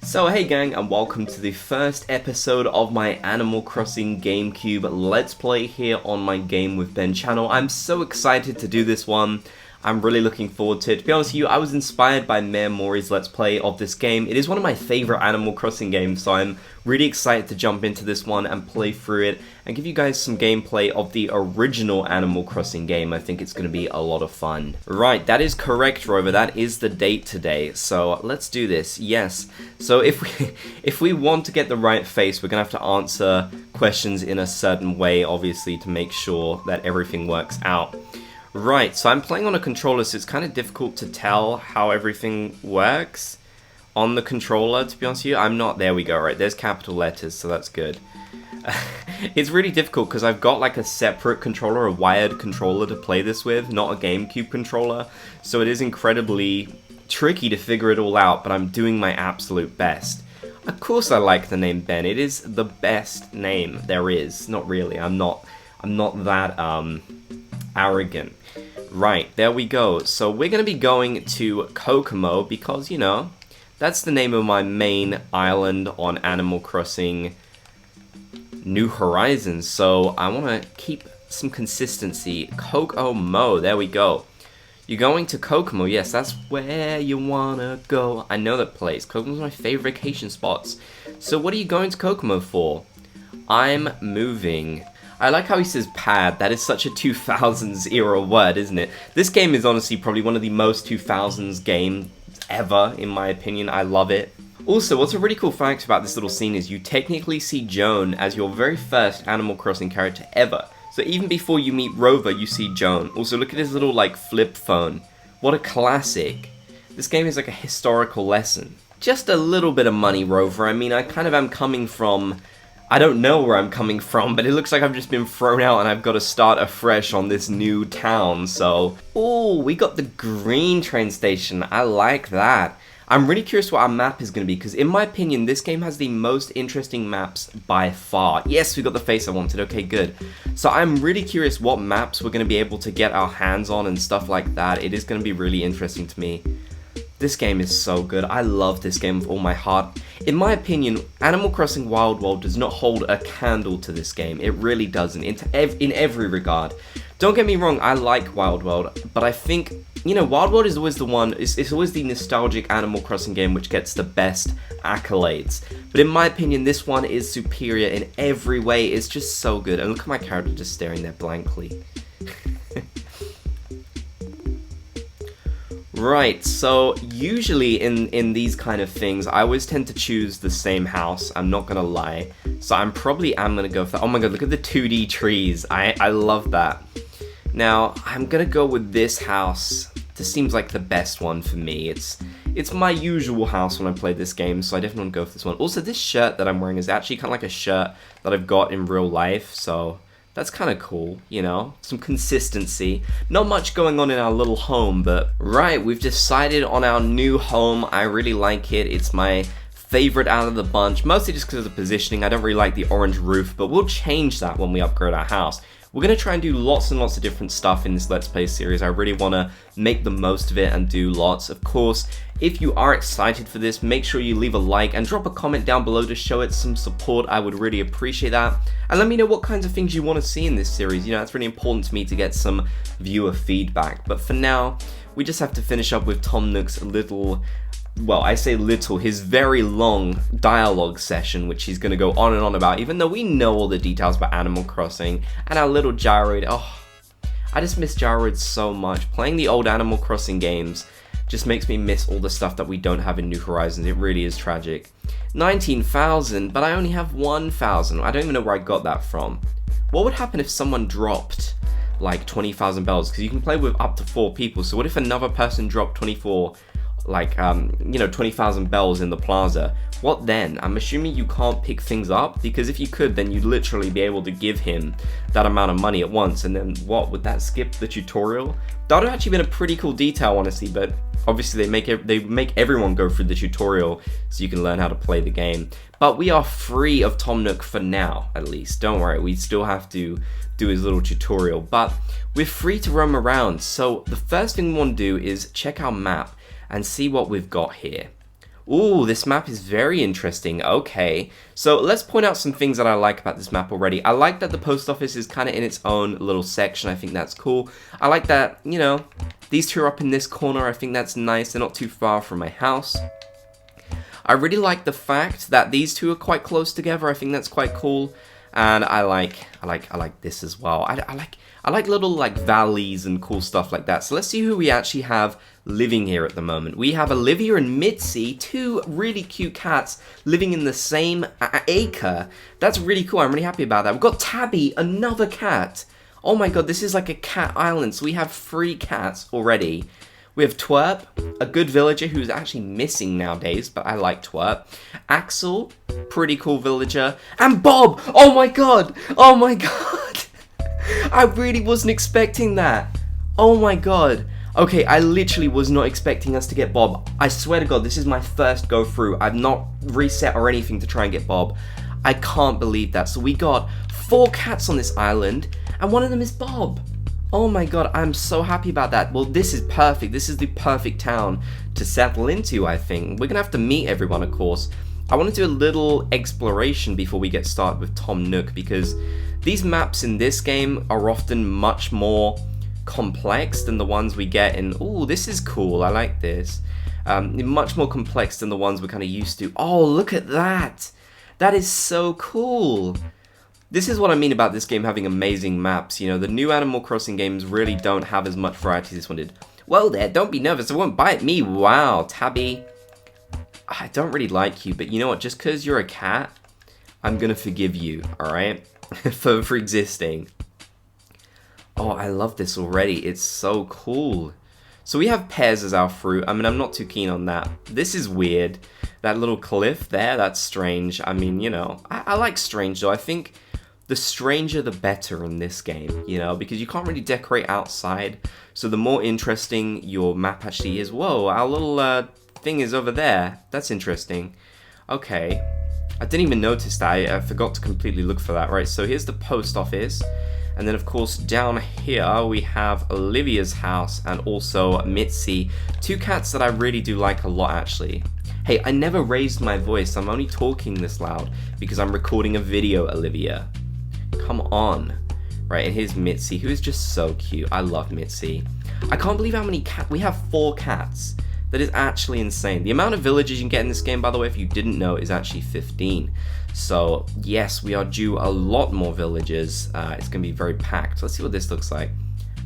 So hey gang, and welcome to the first episode of my Animal Crossing GameCube Let's Play here on my Game with Ben channel. I'm so excited to do this one. I'm really looking forward to it. To be honest with you, I was inspired by Mayor Mori's Let's Play of this game. It is one of my favorite Animal Crossing games, so I'm really excited to jump into this one and play through it and give you guys some gameplay of the original Animal Crossing game. I think it's going to be a lot of fun. Right, that is correct, Rover. That is the date today. So let's do this. Yes. So if we want to get the right face, we're going to have to answer questions in a certain way, obviously, to make sure that everything works out. Right, so I'm playing on a controller, so it's kind of difficult to tell how everything works on the controller, to be honest with you. I'm not, there we go, right, there's capital letters, so that's good. It's really difficult because I've got like a separate controller, a wired controller to play this with, not a GameCube controller, so it is incredibly tricky to figure it all out, but I'm doing my absolute best. Of course I like the name Ben, it is the best name there is. Not really, I'm not that, arrogant. Right, there we go. So we're going to be going to Kokomo because, you know, that's the name of my main island on Animal Crossing New Horizons. So I want to keep some consistency. Kokomo, there we go. You're going to Kokomo, yes, that's where you want to go. I know that place. Kokomo's my favorite vacation spots. So what are you going to Kokomo for? I'm moving. I like how he says pad. That is such a 2000s era word, isn't it? This game is honestly probably one of the most 2000s games ever, in my opinion. I love it. Also, what's a really cool fact about this little scene is you technically see Joan as your very first Animal Crossing character ever. So even before you meet Rover, you see Joan. Also, look at his little, like, flip phone. What a classic. This game is like a historical lesson. Just a little bit of money, Rover. I mean, I kind of am coming from... I don't know where I'm coming from, but it looks like I've just been thrown out and I've got to start afresh on this new town, so... Oh, we got the green train station. I like that. I'm really curious what our map is going to be, because in my opinion, this game has the most interesting maps by far. Yes, we got the face I wanted. Okay, good. So I'm really curious what maps we're going to be able to get our hands on and stuff like that. It is going to be really interesting to me. This game is so good. I love this game with all my heart. In my opinion, Animal Crossing Wild World does not hold a candle to this game. It really doesn't, in every regard. Don't get me wrong, I like Wild World, but I think, you know, Wild World is always the one, it's always the nostalgic Animal Crossing game which gets the best accolades. But in my opinion, this one is superior in every way. It's just so good. And look at my character just staring there blankly. Right, so usually in these kind of things, I always tend to choose the same house, I'm not gonna lie. So I'm gonna go for that. Oh my god, look at the 2D trees, I love that. Now, I'm gonna go with this house. This seems like the best one for me. It's my usual house when I play this game, so I definitely want to go for this one. Also, this shirt that I'm wearing is actually kind of like a shirt that I've got in real life, so... That's kind of cool, you know, some consistency. Not much going on in our little home, but right, we've decided on our new home. I really like it. It's my favorite out of the bunch, mostly just because of the positioning. I don't really like the orange roof, but we'll change that when we upgrade our house. We're going to try and do lots and lots of different stuff in this Let's Play series. I really want to make the most of it and do lots. Of course, if you are excited for this, make sure you leave a like and drop a comment down below to show it some support. I would really appreciate that. And let me know what kinds of things you want to see in this series. You know, it's really important to me to get some viewer feedback. But for now, we just have to finish up with Tom Nook's little... Well, I say little, his very long dialogue session, which he's going to go on and on about, even though we know all the details about Animal Crossing, and our little gyroid. Oh, I just miss gyroids so much. Playing the old Animal Crossing games just makes me miss all the stuff that we don't have in New Horizons. It really is tragic. 19,000, but I only have 1,000. I don't even know where I got that from. What would happen if someone dropped like 20,000 bells? Because you can play with up to 4 people, so what if another person dropped 24... like, you know, 20,000 bells in the Plaza. What then? I'm assuming you can't pick things up, because if you could, then you'd literally be able to give him that amount of money at once, and then what, would that skip the tutorial? That would have actually been a pretty cool detail, honestly, but obviously they make everyone go through the tutorial so you can learn how to play the game. But we are free of Tom Nook for now, at least. Don't worry, we still have to do his little tutorial, but we're free to roam around. So the first thing we want to do is check our map and see what we've got here. Ooh, this map is very interesting. Okay, so let's point out some things that I like about this map already. I like that the post office is kind of in its own little section. I think that's cool. I like that, you know, these two are up in this corner. I think that's nice. They're not too far from my house. I really like the fact that these two are quite close together. I think that's quite cool. And I like this as well. I like little like valleys and cool stuff like that. So let's see who we actually have living here at the moment. We have Olivia and Mitzi, two really cute cats living in the same acre. That's really cool. I'm really happy about that. We've got Tabby, another cat. Oh my god, this is like a cat island. So we have 3 cats already. We have Twerp, a good villager who's actually missing nowadays, but I like Twerp. Axel, pretty cool villager. And Bob! Oh my god! Oh my god! I really wasn't expecting that. Oh my god. Okay, I literally was not expecting us to get Bob. I swear to god, this is my first go through. I've not reset or anything to try and get Bob. I can't believe that. So we got 4 cats on this island, and one of them is Bob. Oh my god, I'm so happy about that. Well, this is perfect. This is the perfect town to settle into, I think. We're gonna have to meet everyone, of course. I want to do a little exploration before we get started with Tom Nook, because these maps in this game are often much more complex than the ones we get in... Ooh, this is cool. I like this. Much more complex than the ones we're kind of used to. Oh, look at that. That is so cool. This is what I mean about this game having amazing maps. You know, the new Animal Crossing games really don't have as much variety as this one did. Well there, don't be nervous, it won't bite me. Wow, Tabby. I don't really like you, but you know what? Just because you're a cat, I'm gonna forgive you, alright? for existing. Oh, I love this already. It's so cool. So we have pears as our fruit. I mean, I'm not too keen on that. This is weird. That little cliff there, that's strange. I mean, you know, I like strange though. I think the stranger the better in this game, you know, because you can't really decorate outside. So the more interesting your map actually is. Whoa, our little thing is over there. That's interesting. Okay. I didn't even notice that. I forgot to completely look for that. Right, so here's the post office. And then, of course, down here we have Olivia's house and also Mitzi. 2 cats that I really do like a lot, actually. Hey, I never raised my voice. I'm only talking this loud because I'm recording a video, Olivia. Come on. Right, and here's Mitzi, who is just so cute. I love Mitzi. I can't believe how many cats... We have 4 cats. That is actually insane. The amount of villages you can get in this game, by the way, if you didn't know, is actually 15. So, yes, we are due a lot more villages. It's going to be very packed. Let's see what this looks like.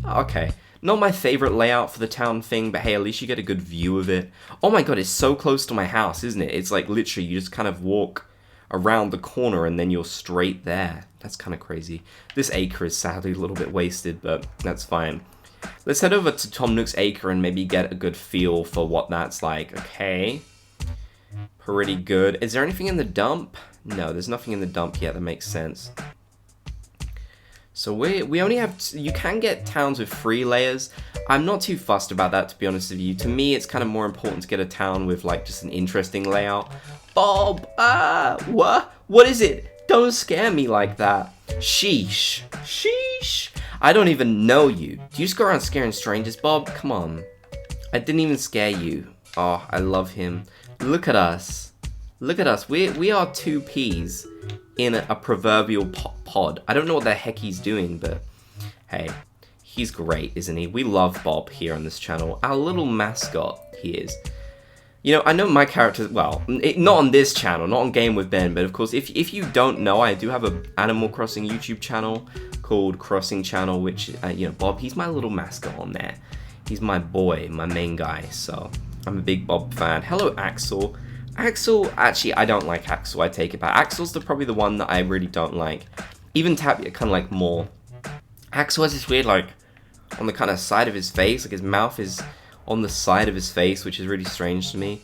Okay. Not my favorite layout for the town thing, but hey, at least you get a good view of it. Oh my god, it's so close to my house, isn't it? It's like literally, you just kind of walk around the corner and then you're straight there. That's kind of crazy. This acre is sadly a little bit wasted, but that's fine. Let's head over to Tom Nook's acre and maybe get a good feel for what that's like. Okay. Pretty good. Is there anything in the dump? No, there's nothing in the dump yet. That makes sense. So we only have... You can get towns with 3 layers. I'm not too fussed about that, to be honest with you. To me, it's kind of more important to get a town with, like, just an interesting layout. Bob! What? What is it? Don't scare me like that. Sheesh. Sheesh. I don't even know you. Do you just go around scaring strangers, Bob? Come on. I didn't even scare you. Oh, I love him. Look at us. Look at us. We are 2 peas in a proverbial pod. I don't know what the heck he's doing, but hey, he's great, isn't he? We love Bob here on this channel. Our little mascot, he is. You know, I know my character, well, not on this channel, not on Game with Ben, but of course, if you don't know, I do have a Animal Crossing YouTube channel called Crossing Channel, which, you know, Bob, he's my little mascot on there. He's my boy, my main guy, so I'm a big Bob fan. Hello, Axel. Axel, actually, I don't like Axel, I take it back. Axel's probably the one that I really don't like. Even Tabby, I kind of like more. Axel has this weird, like, on the kind of side of his face, like his mouth is on the side of his face, which is really strange to me.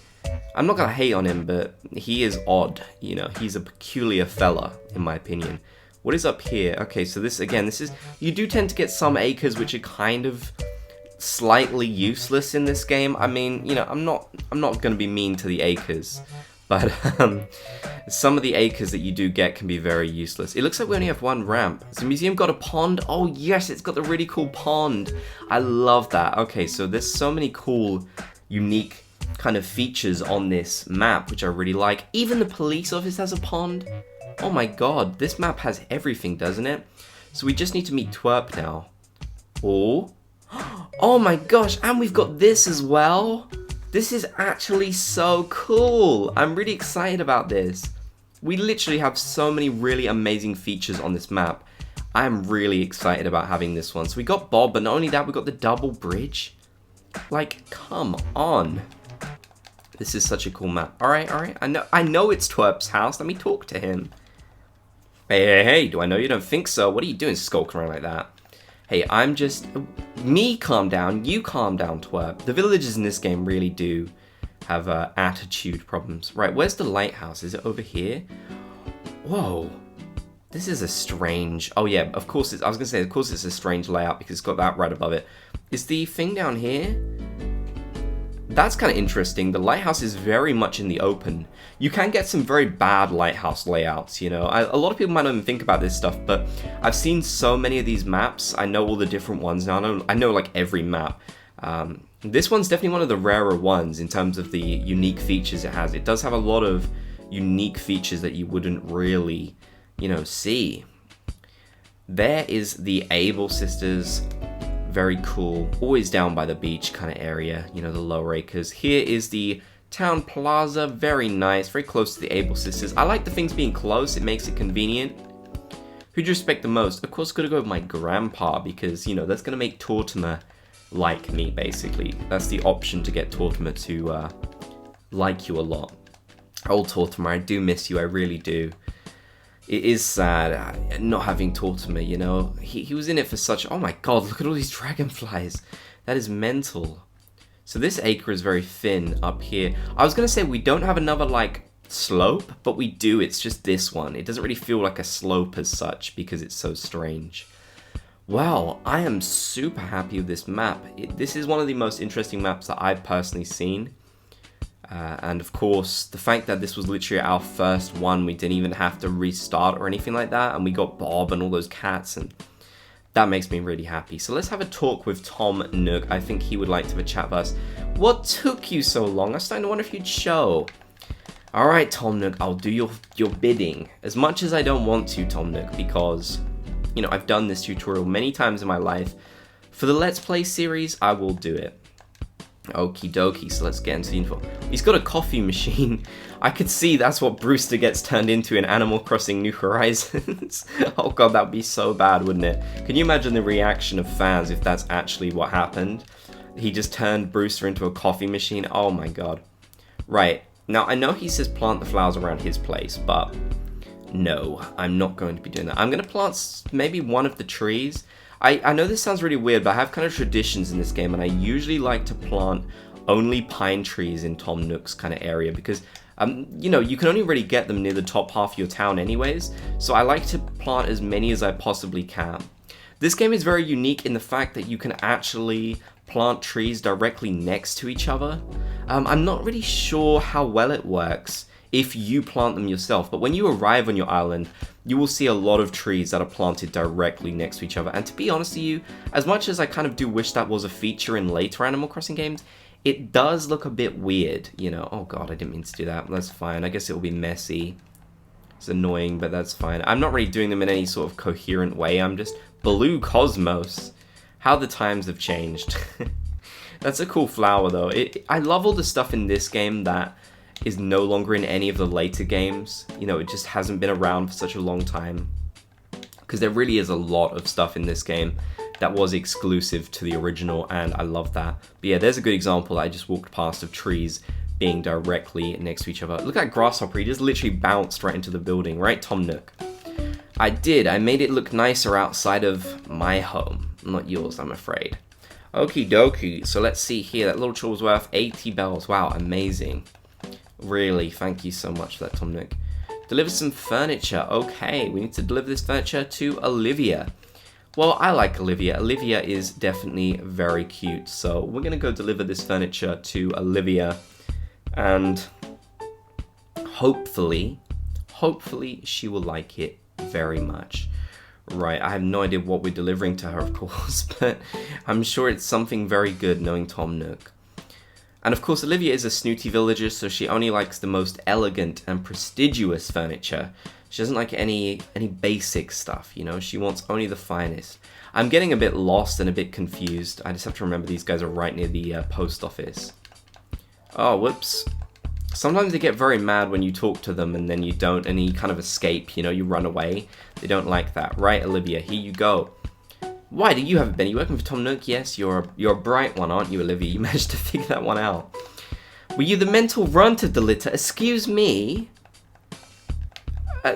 I'm not gonna hate on him, but he is odd, you know, he's a peculiar fella, in my opinion. What is up here? Okay, so this, again, this is, you do tend to get some acres which are kind of slightly useless in this game. I mean, you know, I'm not gonna be mean to the acres, but some of the acres that you do get can be very useless. It looks like we only have 1 ramp. Has the museum got a pond? Oh yes, it's got the really cool pond. I love that. Okay, so there's so many cool, unique kind of features on this map, which I really like. Even the police office has a pond. Oh my god, this map has everything, doesn't it? So we just need to meet Twerp now. Oh my gosh, and we've got this as well. This is actually so cool. I'm really excited about this. We literally have so many really amazing features on this map. I'm really excited about having this one. So we got Bob, but not only that, we got the double bridge. Like, come on. This is such a cool map. Alright. I know it's Twerp's house. Let me talk to him. Hey, do I know you don't think so? What are you doing skulking around like that? Hey, I'm just... Me calm down, you calm down, Twerp. The villagers in this game really do have attitude problems. Right, where's the lighthouse? Is it over here? Whoa. This is a strange... Oh yeah, of course it's... I was going to say, of course it's a strange layout because it's got that right above it. Is the thing down here? That's kind of interesting. The lighthouse is very much in the open. You can get some very bad lighthouse layouts, you know. A lot of people might not even think about this stuff, but I've seen so many of these maps. I know all the different ones now. I know like every map. This one's definitely one of the rarer ones in terms of the unique features it has. It does have a lot of unique features that you wouldn't really, you know, see. There is the Able Sisters. Very cool. Always down by the beach kind of area, you know, the lower acres. Here is the town plaza. Very nice. Very close to the Able Sisters. I like the things being close. It makes it convenient. Who do you respect the most? Of course, gotta go with my grandpa because, you know, that's gonna make Tortimer like me, basically. That's the option to get Tortimer to like you a lot. Old Tortimer, I do miss you. I really do. It is sad not having Tortimer, you know. He was in it for such... Oh my god, look at all these dragonflies. That is mental. So this acre is very thin up here. I was going to say we don't have another, like, slope, but we do. It's just this one. It doesn't really feel like a slope as such because it's so strange. Wow, I am super happy with this map. This is one of the most interesting maps that I've personally seen. And of course, the fact that this was literally our first one, we didn't even have to restart or anything like that, and we got Bob and all those cats, and that makes me really happy. So let's have a talk with Tom Nook. I think he would like to have a chat with us. What took you so long? I'm starting to wonder if you'd show. Alright, Tom Nook, I'll do your bidding. As much as I don't want to, Tom Nook, because, you know, I've done this tutorial many times in my life. For the Let's Play series, I will do it. Okie dokie, so let's get into the info. He's got a coffee machine. I could see that's what Brewster gets turned into in Animal Crossing New Horizons. Oh god, that would be so bad, wouldn't it? Can you imagine the reaction of fans if that's actually what happened? He just turned Brewster into a coffee machine? Oh my god. Right, now I know he says plant the flowers around his place, but no, I'm not going to be doing that. I'm going to plant maybe one of the trees. I know this sounds really weird, but I have kind of traditions in this game, and I usually like to plant only pine trees in Tom Nook's kind of area, because, you know, you can only really get them near the top half of your town anyways, so I like to plant as many as I possibly can. This game is very unique in the fact that you can actually plant trees directly next to each other. I'm not really sure how well it works if you plant them yourself, but when you arrive on your island, you will see a lot of trees that are planted directly next to each other. And to be honest with you, as much as I kind of do wish that was a feature in later Animal Crossing games, it does look a bit weird, you know. Oh god, I didn't mean to do that. That's fine. I guess it will be messy. It's annoying, but that's fine. I'm not really doing them in any sort of coherent way. I'm just... Blue Cosmos. How the times have changed. That's a cool flower, though. I love all the stuff in this game that is no longer in any of the later games. You know, it just hasn't been around for such a long time. Because there really is a lot of stuff in this game that was exclusive to the original, and I love that. But yeah, there's a good example that I just walked past of trees being directly next to each other. Look at that grasshopper, he just literally bounced right into the building, right, Tom Nook? I did, I made it look nicer outside of my home. Not yours, I'm afraid. Okie dokie, so let's see here. That little chore was worth 80 bells. Wow, amazing. Really, thank you so much for that, Tom Nook. Deliver some furniture. Okay, we need to deliver this furniture to Olivia. Well, I like Olivia. Olivia is definitely very cute. So we're going to go deliver this furniture to Olivia. And hopefully she will like it very much. Right, I have no idea what we're delivering to her, of course. But I'm sure it's something very good knowing Tom Nook. And of course, Olivia is a snooty villager, so she only likes the most elegant and prestigious furniture. She doesn't like any basic stuff, you know? She wants only the finest. I'm getting a bit lost and a bit confused. I just have to remember these guys are right near the post office. Oh, whoops. Sometimes they get very mad when you talk to them and then you don't, and you kind of escape, you know, you run away. They don't like that. Right, Olivia, here you go. Why do you have a bin? Are you working for Tom Nook? Yes, you're a bright one, aren't you, Olivia? You managed to figure that one out. Were you the mental runt of the litter? Excuse me?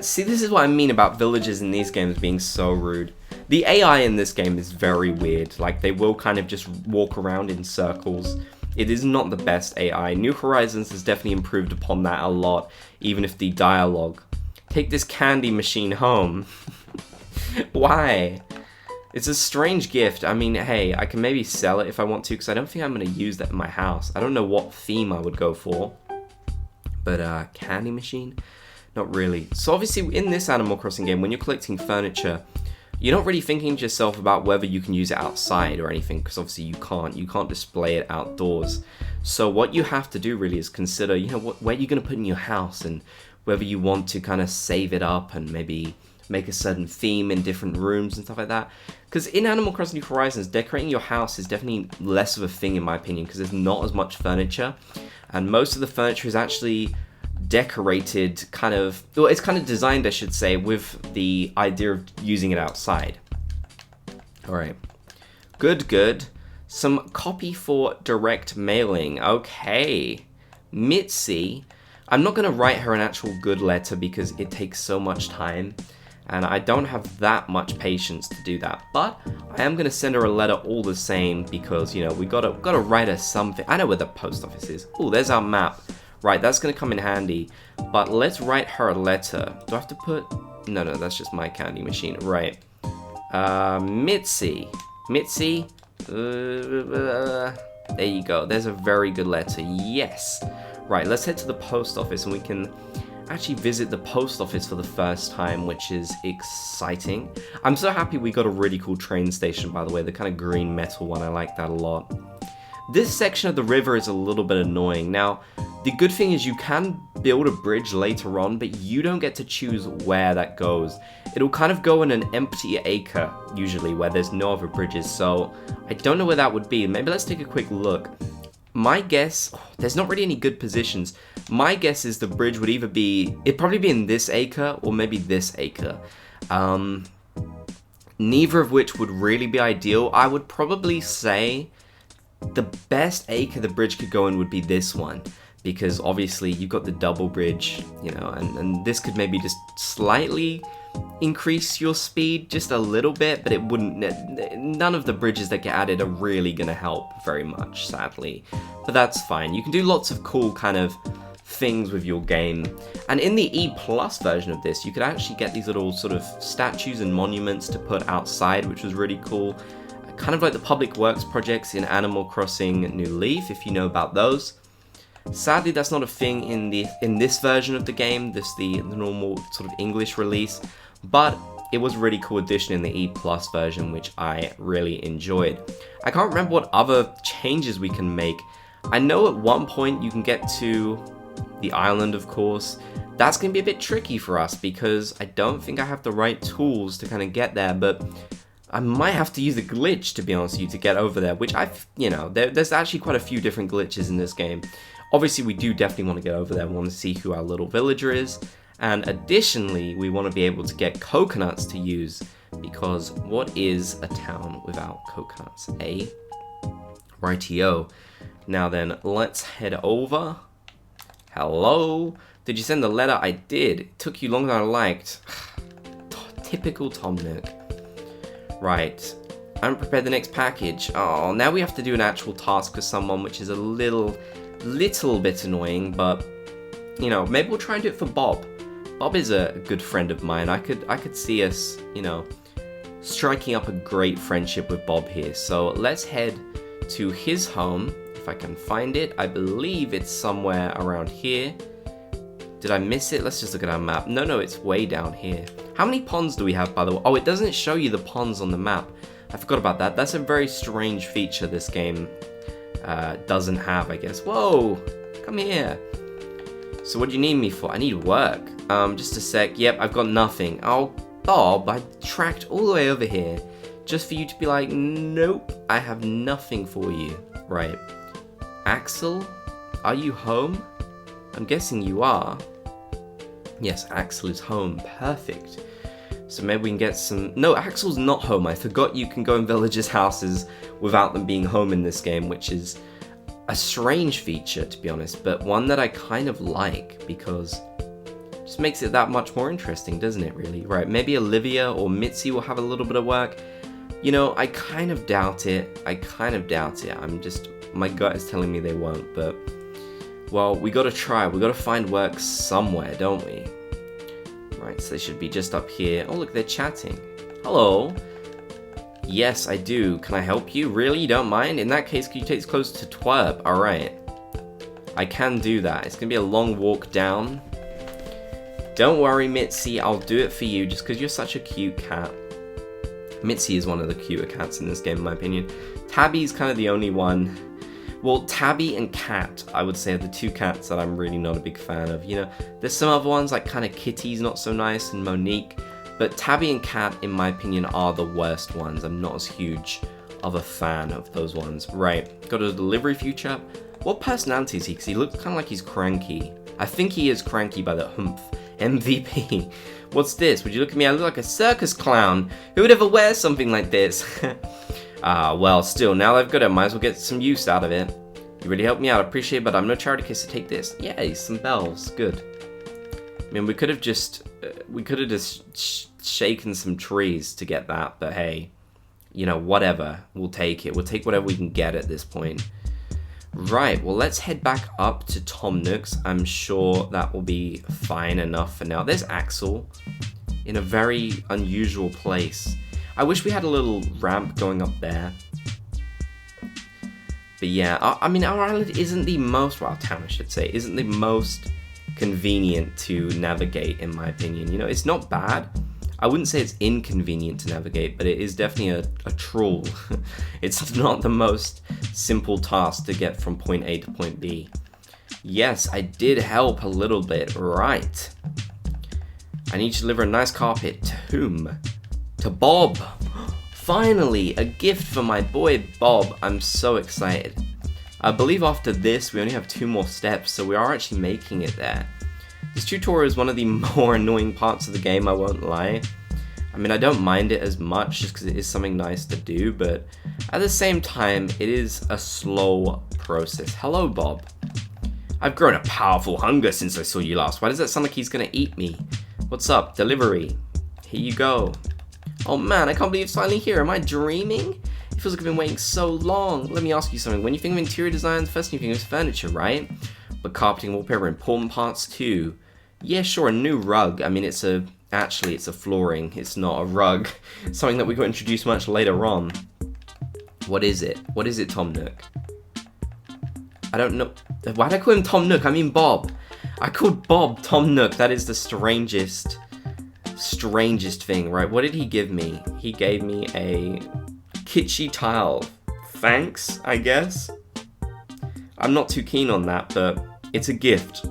See, this is what I mean about villagers in these games being so rude. The AI in this game is very weird. Like, they will kind of just walk around in circles. It is not the best AI. New Horizons has definitely improved upon that a lot, even if the dialogue. Take this candy machine home. Why? It's a strange gift. I mean, hey, I can maybe sell it if I want to, because I don't think I'm going to use that in my house. I don't know what theme I would go for. But, candy machine? Not really. So obviously, in this Animal Crossing game, when you're collecting furniture, you're not really thinking to yourself about whether you can use it outside or anything, because obviously you can't. You can't display it outdoors. So what you have to do really is consider, you know, where you're going to put in your house, and whether you want to kind of save it up and maybe make a certain theme in different rooms and stuff like that. Because in Animal Crossing New Horizons, decorating your house is definitely less of a thing in my opinion, because there's not as much furniture, and most of the furniture is actually decorated kind of, well, it's kind of designed, I should say, with the idea of using it outside. Alright. Good. Some copy for direct mailing. Okay. Mitzi. I'm not going to write her an actual good letter because it takes so much time, and I don't have that much patience to do that. But I am going to send her a letter all the same because, you know, we gotta write her something. I know where the post office is. Oh, there's our map. Right, that's going to come in handy. But let's write her a letter. Do I have to put... No, that's just my candy machine. Right. Mitzi. There you go. There's a very good letter. Yes. Right, let's head to the post office and we can actually visit the post office for the first time, which is exciting. I'm so happy we got a really cool train station, by the way. The kind of green metal one. I like that a lot. This section of the river is a little bit annoying. Now, the good thing is you can build a bridge later on, but you don't get to choose where that goes. It'll kind of go in an empty acre, usually, where there's no other bridges, so I don't know where that would be. Maybe let's take a quick look. My guess, there's not really any good positions. My guess is the bridge would either be, it'd probably be in this acre, or maybe this acre. Neither of which would really be ideal. I would probably say the best acre the bridge could go in would be this one, because obviously you've got the double bridge, you know, and this could maybe just slightly increase your speed just a little bit, but it wouldn't, none of the bridges that get added are really going to help very much, sadly, but that's fine. You can do lots of cool kind of things with your game, and in the E+ version of this, you could actually get these little sort of statues and monuments to put outside, which was really cool. Kind of like the public works projects in Animal Crossing New Leaf, if you know about those. Sadly, that's not a thing in this version of the game, the normal sort of English release, but it was a really cool addition in the E+ version, which I really enjoyed. I can't remember what other changes we can make. I know at one point you can get to the island, of course. That's going to be a bit tricky for us because I don't think I have the right tools to kind of get there, but I might have to use a glitch, to be honest with you, to get over there, which there's actually quite a few different glitches in this game. Obviously, we do definitely want to get over there. We want to see who our little villager is. And additionally, we want to be able to get coconuts to use, because what is a town without coconuts, eh? Rightio. Now then, let's head over. Hello? Did you send the letter? I did. It took you longer than I liked. Typical Tom Nook. Right, I haven't prepared the next package. Oh, now we have to do an actual task for someone, which is a little bit annoying, but, you know, maybe we'll try and do it for Bob. Bob is a good friend of mine. I could see us, you know, striking up a great friendship with Bob here. So let's head to his home, if I can find it. I believe it's somewhere around here. Did I miss it? Let's just look at our map. No, it's way down here. How many ponds do we have, by the way? Oh, it doesn't show you the ponds on the map. I forgot about that. That's a very strange feature this game doesn't have, I guess. Whoa, come here. So what do you need me for? I need work. Just a sec. Yep, I've got nothing. Oh, Bob, I tracked all the way over here just for you to be like, nope, I have nothing for you. Right. Axel, are you home? I'm guessing you are. Yes, Axel is home. Perfect. So maybe we can get some... No, Axel's not home. I forgot you can go in villagers' houses without them being home in this game, which is a strange feature, to be honest, but one that I kind of like because it just makes it that much more interesting, doesn't it, really? Right, maybe Olivia or Mitzi will have a little bit of work. You know, I kind of doubt it. My gut is telling me they won't, but... Well, we gotta try. We gotta find work somewhere, don't we? Right, so they should be just up here. Oh, look, they're chatting. Hello. Yes, I do. Can I help you? Really? You don't mind? In that case, can you take this close to Twerp? Alright. I can do that. It's gonna be a long walk down. Don't worry, Mitzi. I'll do it for you just because you're such a cute cat. Mitzi is one of the cuter cats in this game, in my opinion. Tabby's kind of the only one. Well, Tabby and Cat, I would say, are the two cats that I'm really not a big fan of. You know, there's some other ones, like kind of Kitty's not so nice, and Monique. But Tabby and Cat, in my opinion, are the worst ones. I'm not as huge of a fan of those ones. Right, got a delivery future. What personality is he? Because he looks kind of like he's cranky. I think he is cranky by the humph. MVP. What's this? Would you look at me? I look like a circus clown. Who would ever wear something like this? Well, still, now that I've got it, I might as well get some use out of it. You really helped me out, I appreciate it, but I'm no charity case to take this. Yay, some bells, good. I mean, we could have just shaken some trees to get that, but hey, you know, whatever, we'll take it. We'll take whatever we can get at this point. Right, well, let's head back up to Tom Nook's. I'm sure that will be fine enough for now. There's Axel in a very unusual place. I wish we had a little ramp going up there. But yeah, I mean, our island isn't the most, well, town I should say, isn't the most convenient to navigate, in my opinion. You know, it's not bad. I wouldn't say it's inconvenient to navigate, but it is definitely a troll. It's not the most simple task to get from point A to point B. Yes, I did help a little bit, right. I need to deliver a nice carpet. To whom? To Bob. Finally, a gift for my boy Bob. I'm so excited. I believe after this, we only have 2 more steps, so we are actually making it there. This tutorial is one of the more annoying parts of the game, I won't lie. I mean, I don't mind it as much just because it is something nice to do, but at the same time, it is a slow process. Hello, Bob. I've grown a powerful hunger since I saw you last. Why does that sound like he's gonna eat me? What's up? Delivery. Here you go. Oh man, I can't believe it's finally here. Am I dreaming? It feels like I've been waiting so long. Let me ask you something. When you think of interior design, the first thing you think of is furniture, right? But carpeting and wallpaper are important parts too. Yeah, sure, a new rug. I mean, actually, it's a flooring. It's not a rug. Something that we got introduced much later on. What is it? What is it, Tom Nook? I don't know. Why did I call him Tom Nook? I mean Bob. I called Bob Tom Nook. That is the strangest thing, right? What did he give me? He gave me a kitschy tile. Thanks, I guess. I'm not too keen on that, but it's a gift.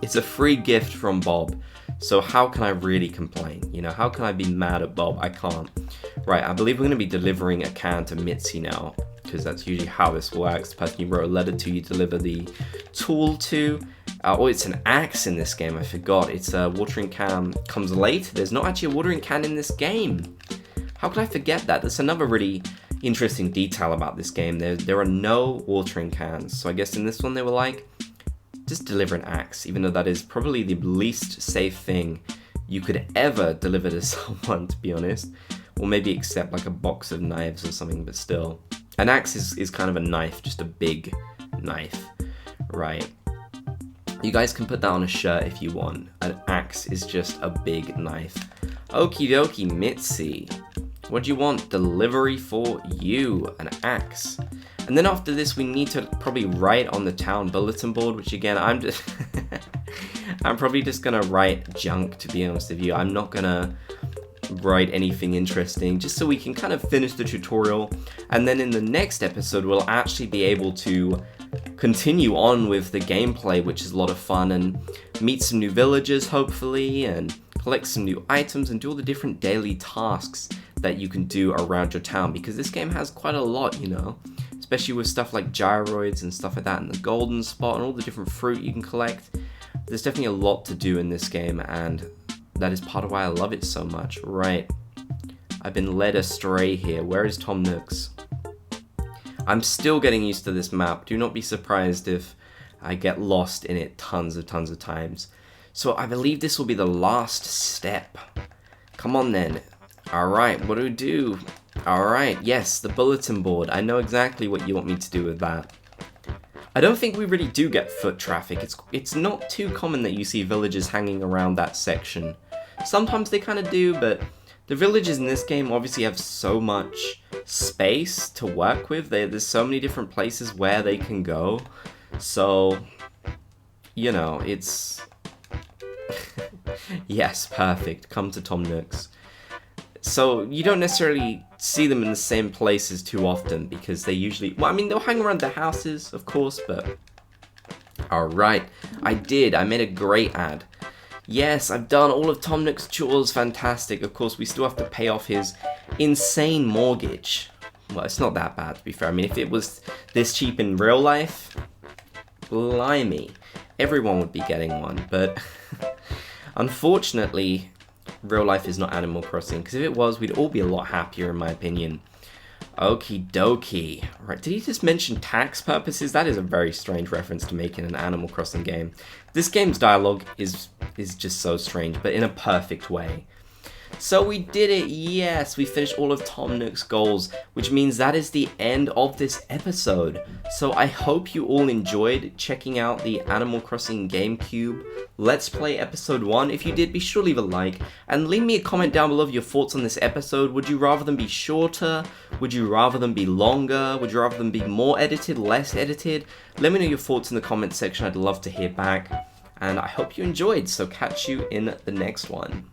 It's a free gift from Bob. So how can I really complain? You know, how can I be mad at Bob? I can't. Right, I believe we're going to be delivering a can to Mitzi now, because that's usually how this works. The person you wrote a letter to, you deliver the tool to. Oh, it's an axe in this game, I forgot. It's a watering can comes late. There's not actually a watering can in this game. How could I forget that? That's another really interesting detail about this game. There are no watering cans. So I guess in this one they were like, just deliver an axe, even though that is probably the least safe thing you could ever deliver to someone, to be honest. Or maybe except like a box of knives or something, but still. An axe is kind of a knife, just a big knife, right? You guys can put that on a shirt if you want. An axe is just a big knife. Okie dokie, Mitzi. What do you want? Delivery for you. An axe. And then after this, we need to probably write on the town bulletin board, which again, I'm probably just gonna write junk, to be honest with you. I'm not gonna write anything interesting, just so we can kind of finish the tutorial. And then in the next episode, we'll actually be able to continue on with the gameplay, which is a lot of fun, and meet some new villagers, hopefully, and collect some new items, and do all the different daily tasks that you can do around your town, because this game has quite a lot, you know, especially with stuff like gyroids and stuff like that, and the golden spot, and all the different fruit you can collect. There's definitely a lot to do in this game, and that is part of why I love it so much. Right, I've been led astray here. Where is Tom Nook's? I'm still getting used to this map. Do not be surprised if I get lost in it tons of times. So I believe this will be the last step. Come on then. Alright, what do we do? Alright, yes, the bulletin board. I know exactly what you want me to do with that. I don't think we really do get foot traffic. It's not too common that you see villagers hanging around that section. Sometimes they kind of do, but the villagers in this game obviously have so much space to work with. There's so many different places where they can go. So, you know, it's... Yes, perfect. Come to Tom Nook's. So, you don't necessarily see them in the same places too often, because they usually... Well, I mean, they'll hang around their houses, of course, but... Alright, I made a great ad. Yes, I've done all of Tom Nook's chores, fantastic. Of course, we still have to pay off his insane mortgage. Well, it's not that bad, to be fair. I mean, if it was this cheap in real life, blimey, everyone would be getting one. But unfortunately, real life is not Animal Crossing, because if it was, we'd all be a lot happier, in my opinion. Okie dokie. Right, did he just mention tax purposes? That is a very strange reference to make in an Animal Crossing game. This game's dialogue is just so strange, but in a perfect way. So we did it, yes, we finished all of Tom Nook's goals, which means that is the end of this episode. So I hope you all enjoyed checking out the Animal Crossing GameCube Let's Play Episode 1. If you did, be sure to leave a like, and leave me a comment down below of your thoughts on this episode. Would you rather them be shorter? Would you rather them be longer? Would you rather them be more edited, less edited? Let me know your thoughts in the comment section, I'd love to hear back. And I hope you enjoyed, so catch you in the next one.